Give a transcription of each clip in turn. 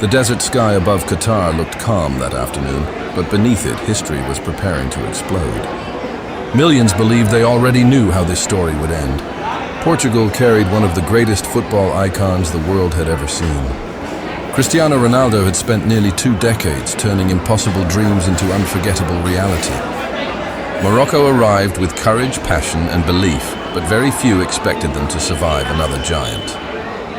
The desert sky above Qatar looked calm that afternoon, but beneath it, history was preparing to explode. Millions believed they already knew how this story would end. Portugal carried one of the greatest football icons the world had ever seen. Cristiano Ronaldo had spent nearly 2 decades turning impossible dreams into unforgettable reality. Morocco arrived with courage, passion, and belief, but very few expected them to survive another giant.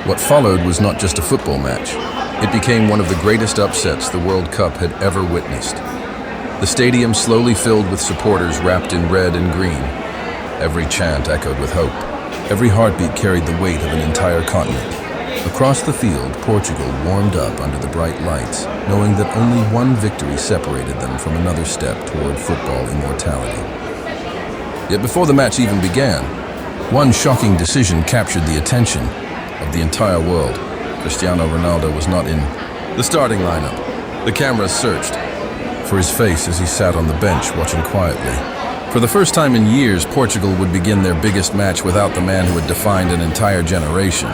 What followed was not just a football match. It became one of the greatest upsets the World Cup had ever witnessed. The stadium slowly filled with supporters wrapped in red and green. Every chant echoed with hope. Every heartbeat carried the weight of an entire continent. Across the field, Portugal warmed up under the bright lights, knowing that only one victory separated them from another step toward football immortality. Yet before the match even began, one shocking decision captured the attention of the entire world. Cristiano Ronaldo was not in the starting lineup. The cameras searched for his face as he sat on the bench watching quietly. For the first time in years, Portugal would begin their biggest match without the man who had defined an entire generation.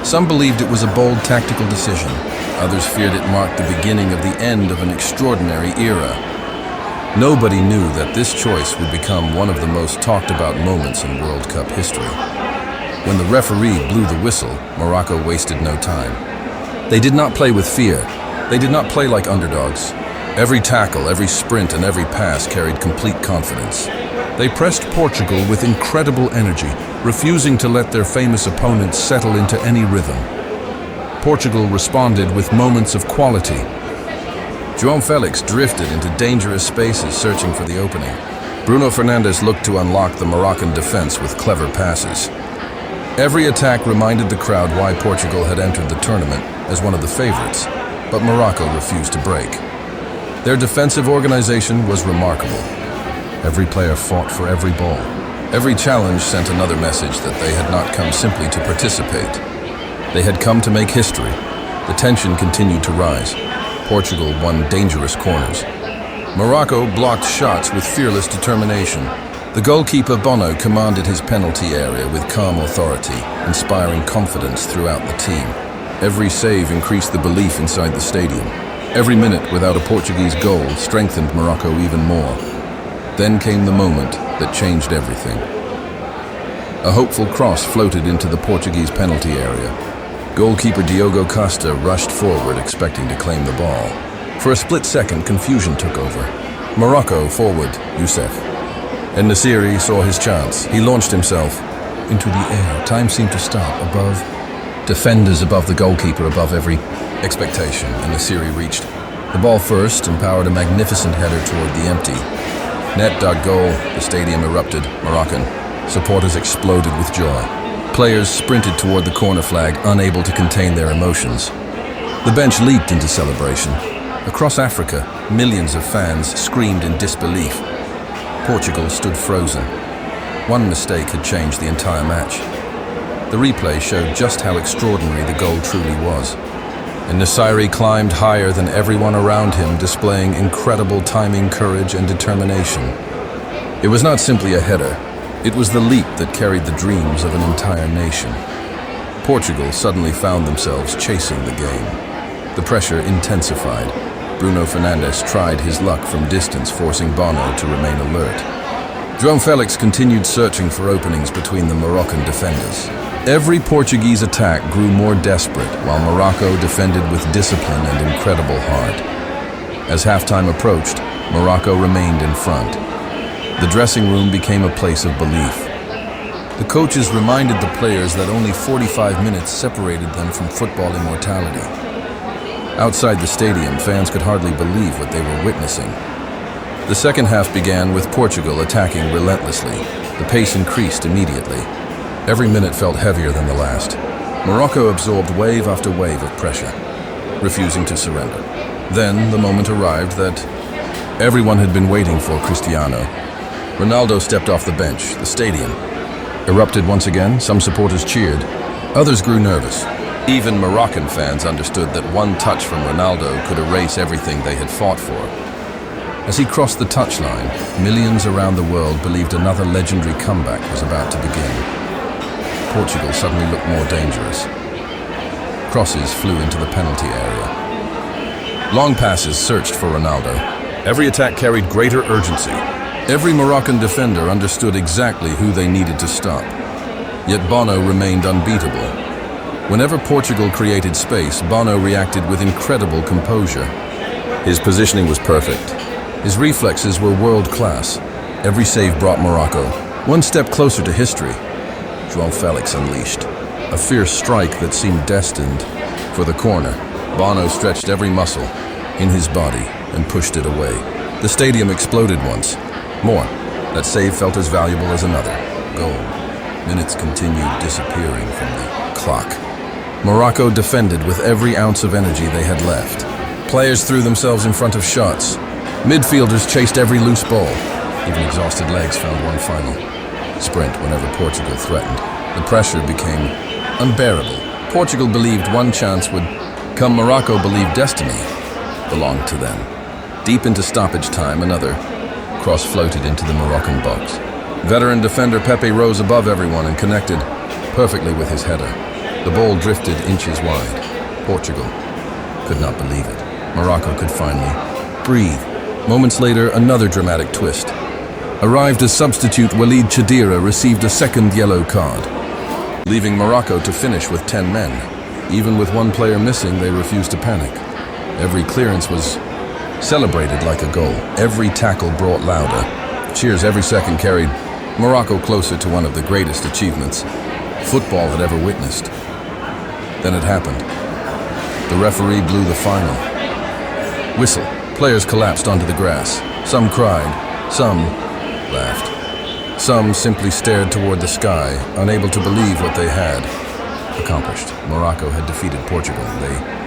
Some believed it was a bold tactical decision. Others feared it marked the beginning of the end of an extraordinary era. Nobody knew that this choice would become one of the most talked about moments in World Cup history. When the referee blew the whistle, Morocco wasted no time. They did not play with fear. They did not play like underdogs. Every tackle, every sprint, and every pass carried complete confidence. They pressed Portugal with incredible energy, refusing to let their famous opponents settle into any rhythm. Portugal responded with moments of quality. João Felix drifted into dangerous spaces, searching for the opening. Bruno Fernandes looked to unlock the Moroccan defense with clever passes. Every attack reminded the crowd why Portugal had entered the tournament as one of the favorites, but Morocco refused to break. Their defensive organization was remarkable. Every player fought for every ball. Every challenge sent another message that they had not come simply to participate. They had come to make history. The tension continued to rise. Portugal won dangerous corners. Morocco blocked shots with fearless determination. The goalkeeper Bono commanded his penalty area with calm authority, inspiring confidence throughout the team. Every save increased the belief inside the stadium. Every minute without a Portuguese goal strengthened Morocco even more. Then came the moment that changed everything. A hopeful cross floated into the Portuguese penalty area. Goalkeeper Diogo Costa rushed forward, expecting to claim the ball. For a split second, confusion took over. Morocco forward, Youssef. And Nasiri saw his chance. He launched himself into the air. Time seemed to stop above. Defenders above the goalkeeper, above every expectation, and Nasiri reached the ball first and powered a magnificent header toward the empty net. Dug goal. The stadium erupted. Moroccan supporters exploded with joy. Players sprinted toward the corner flag, unable to contain their emotions. The bench leaped into celebration. Across Africa, millions of fans screamed in disbelief. Portugal stood frozen. One mistake had changed the entire match. The replay showed just how extraordinary the goal truly was. And Nasiri climbed higher than everyone around him, displaying incredible timing, courage, and determination. It was not simply a header. It was the leap that carried the dreams of an entire nation. Portugal suddenly found themselves chasing the game. The pressure intensified. Bruno Fernandes tried his luck from distance, forcing Bono to remain alert. João Felix continued searching for openings between the Moroccan defenders. Every Portuguese attack grew more desperate, while Morocco defended with discipline and incredible heart. As halftime approached, Morocco remained in front. The dressing room became a place of belief. The coaches reminded the players that only 45 minutes separated them from football immortality. Outside the stadium, fans could hardly believe what they were witnessing. The second half began with Portugal attacking relentlessly. The pace increased immediately. Every minute felt heavier than the last. Morocco absorbed wave after wave of pressure, refusing to surrender. Then the moment arrived that everyone had been waiting for. Cristiano Ronaldo stepped off the bench. The stadium erupted once again. Some supporters cheered. Others grew nervous. Even Moroccan fans understood that one touch from Ronaldo could erase everything they had fought for. As he crossed the touchline, millions around the world believed another legendary comeback was about to begin. Portugal suddenly looked more dangerous. Crosses flew into the penalty area. Long passes searched for Ronaldo. Every attack carried greater urgency. Every Moroccan defender understood exactly who they needed to stop. Yet Bono remained unbeatable. Whenever Portugal created space, Bono reacted with incredible composure. His positioning was perfect. His reflexes were world-class. Every save brought Morocco one step closer to history. João Felix unleashed a fierce strike that seemed destined for the corner. Bono stretched every muscle in his body and pushed it away. The stadium exploded once more. That save felt as valuable as another goal. Minutes continued disappearing from the clock. Morocco defended with every ounce of energy they had left. Players threw themselves in front of shots. Midfielders chased every loose ball. Even exhausted legs found one final sprint whenever Portugal threatened. The pressure became unbearable. Portugal believed one chance would come. Morocco believed destiny belonged to them. Deep into stoppage time, another cross floated into the Moroccan box. Veteran defender Pepe rose above everyone and connected perfectly with his header. The ball drifted inches wide. Portugal could not believe it. Morocco could finally breathe. Moments later, another dramatic twist. Arrived as substitute, Walid Chadira received a second yellow card, leaving Morocco to finish with 10 men. Even with one player missing, they refused to panic. Every clearance was celebrated like a goal. Every tackle brought louder. Cheers every second carried Morocco closer to one of the greatest achievements football had ever witnessed. Then it happened. The referee blew the final whistle. Players collapsed onto the grass. Some cried, some laughed. Some simply stared toward the sky, unable to believe what they had accomplished. Morocco had defeated Portugal. They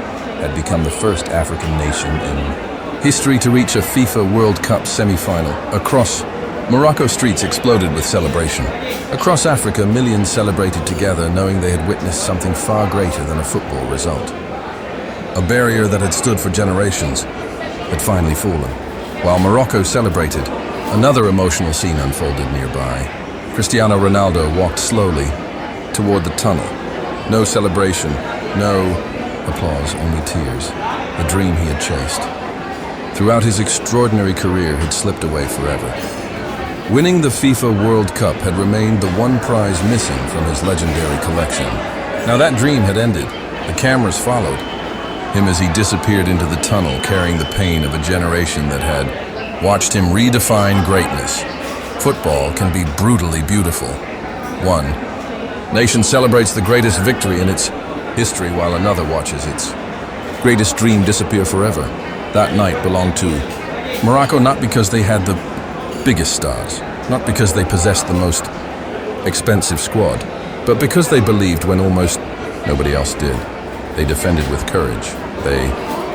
had become the first African nation in history to reach a FIFA World Cup semi-final. Across Morocco, streets exploded with celebration. Across Africa, millions celebrated together, knowing they had witnessed something far greater than a football result. A barrier that had stood for generations had finally fallen. While Morocco celebrated, another emotional scene unfolded nearby. Cristiano Ronaldo walked slowly toward the tunnel. No celebration, no applause, only tears. The dream he had chased throughout his extraordinary career had slipped away forever. Winning the FIFA World Cup had remained the one prize missing from his legendary collection. Now that dream had ended. The cameras followed him as he disappeared into the tunnel, carrying the pain of a generation that had watched him redefine greatness. Football can be brutally beautiful. One nation celebrates the greatest victory in its history while another watches its greatest dream disappear forever. That night belonged to Morocco, not because they had the biggest stars, not because they possessed the most expensive squad, but because they believed when almost nobody else did. They defended with courage. They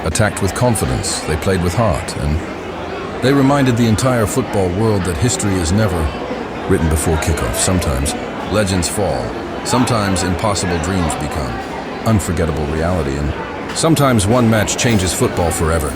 attacked with confidence. They played with heart. And they reminded the entire football world that history is never written before kickoff. Sometimes legends fall. Sometimes impossible dreams become unforgettable reality. And sometimes one match changes football forever.